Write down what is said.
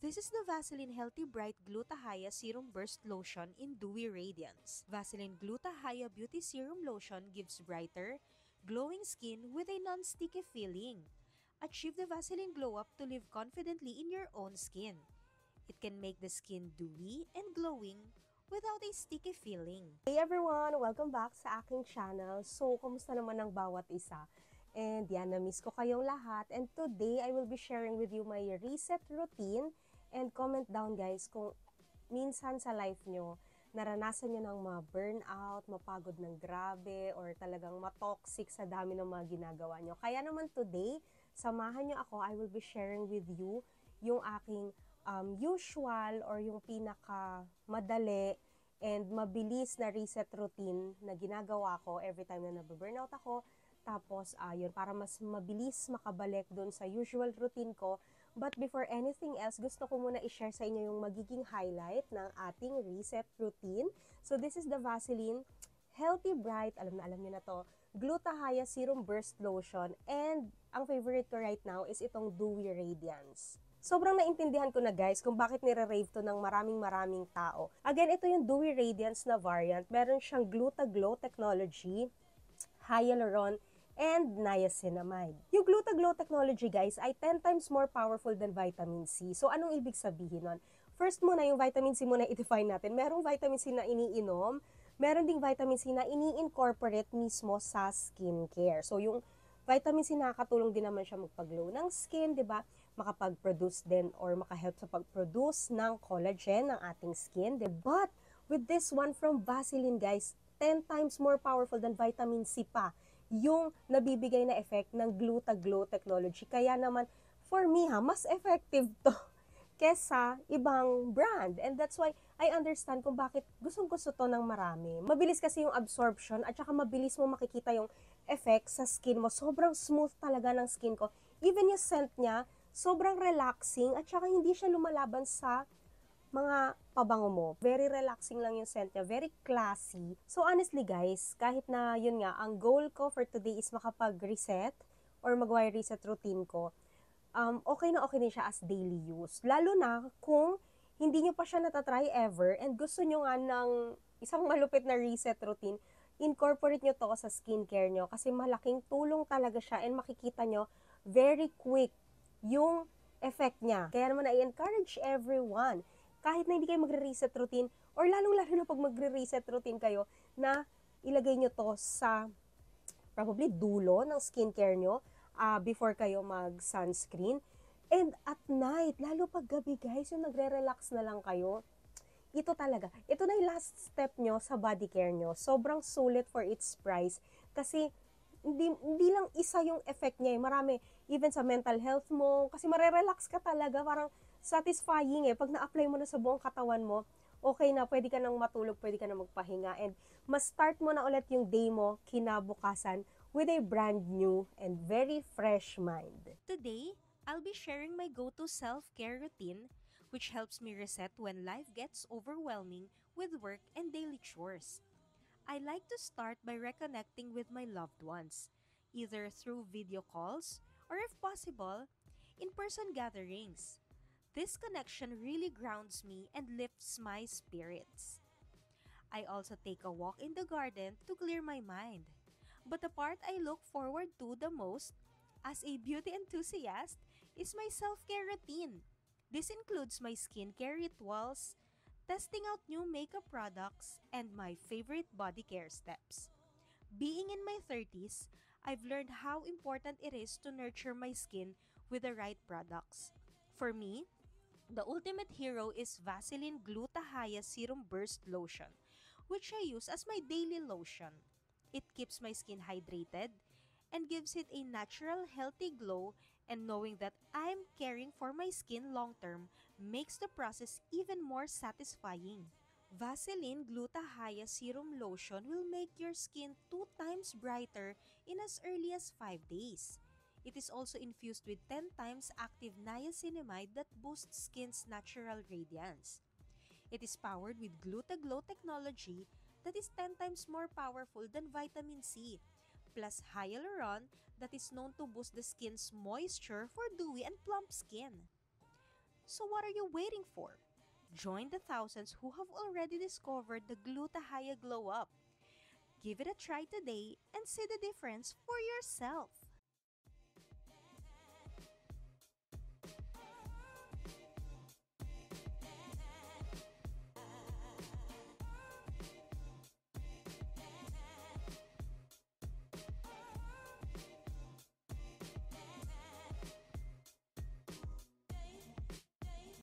This is the Vaseline Healthy Bright Glutathione Serum Burst Lotion in Dewy Radiance. Vaseline Glutathione Beauty Serum Lotion gives brighter, glowing skin with a non-sticky feeling. Achieve the Vaseline glow up to live confidently in your own skin. It can make the skin dewy and glowing without a sticky feeling. Hey everyone! Welcome back sa aking channel. So, kumusta naman ang bawat isa? And yan, na-miss ko kayong lahat. And today, I will be sharing with you my reset routine. And comment down guys kung minsan sa life nyo, naranasan nyo ng ma-burnout, mapagod ng grabe, or talagang matoxic sa dami ng mga ginagawa nyo. Kaya naman today, samahan nyo ako, I will be sharing with you yung aking usual or yung pinaka madali and mabilis na reset routine na ginagawa ko every time na nababurnout ako. Tapos, yun, para mas mabilis makabalik dun sa usual routine ko. But before anything else, gusto ko muna i-share sa inyo yung magiging highlight ng ating reset routine. So, this is the Vaseline Healthy Bright, alam nyo na to, Glutathione Serum Burst Lotion. And ang favorite ko right now is itong Dewy Radiance. Sobrang naintindihan ko na guys kung bakit nire-rave to ng maraming tao. Again, ito yung Dewy Radiance na variant. Meron siyang Glutaglow technology, hyaluron, and niacinamide. Yung Glutaglow technology guys ay 10 times more powerful than vitamin C. So anong ibig sabihin nun? First muna, yung vitamin C muna i-define natin. Merong vitamin C na iniinom, meron ding vitamin C na ini-incorporate mismo sa skincare. So yung vitamin C nakakatulong din naman siya magpag-glow ng skin, 'di ba? Makapag-produce din or makahelp sa pag-produce ng collagen ng ating skin, 'di ba? But with this one from Vaseline, guys, 10 times more powerful than vitamin C pa yung nabibigay na effect ng Glutaglow technology. Kaya naman for me mas effective to kesa ibang brand. And that's why I understand kung bakit gustong-gusto to ng marami. Mabilis kasi yung absorption at saka mabilis mo makikita yung effect sa skin mo. Sobrang smooth talaga ng skin ko. Even yung scent niya, sobrang relaxing at saka hindi siya lumalaban sa mga pabango mo. Very relaxing lang yung scent niya. Very classy. So honestly guys, kahit na yun nga, ang goal ko for today is makapag-reset or mag-wire reset routine ko, okay na okay din siya as daily use. Lalo na kung hindi nyo pa siya natatry ever and gusto nyo nga ng isang malupit na reset routine, incorporate nyo to sa skincare nyo kasi malaking tulong talaga siya and makikita nyo very quick yung effect niya. Kaya naman I-encourage everyone, kahit na hindi kayo magre-reset routine or lalong-lalo na pag magre-reset routine kayo, na ilagay nyo to sa probably dulo ng skincare nyo before kayo mag-sunscreen. And at night, lalo pag gabi guys, yung nagre-relax na lang kayo, ito talaga. Ito na yung last step nyo sa body care nyo. Sobrang sulit for its price. Kasi hindi lang isa yung effect niya. Marami, even sa mental health mo. Kasi marerelax ka talaga. Parang satisfying Pag na-apply mo na sa buong katawan mo, okay na, pwede ka nang matulog, pwede ka nang magpahinga. And mas start mo na ulit yung day mo kinabukasan with a brand new and very fresh mind. Today, I'll be sharing my go-to self-care routine which helps me reset when life gets overwhelming with work and daily chores. I like to start by reconnecting with my loved ones, either through video calls or if possible, in-person gatherings. This connection really grounds me and lifts my spirits. I also take a walk in the garden to clear my mind. But the part I look forward to the most as a beauty enthusiast is my self-care routine. This includes my skincare rituals, testing out new makeup products, and my favorite body care steps. Being in my 30s, I've learned how important it is to nurture my skin with the right products. For me, the ultimate hero is Vaseline Glutathione Serum Burst Lotion, which I use as my daily lotion. It keeps my skin hydrated and gives it a natural, healthy glow, and knowing that I'm caring for my skin long term makes the process even more satisfying. Vaseline Glutathione Serum Lotion will make your skin 2 times brighter in as early as 5 days. It is also infused with 10 times active niacinamide that boosts skin's natural radiance. It is powered with Glutaglow technology that is 10 times more powerful than vitamin C, plus hyaluron that is known to boost the skin's moisture for dewy and plump skin. So what are you waiting for? Join the thousands who have already discovered the Glutathione glow up. Give it a try today and see the difference for yourself.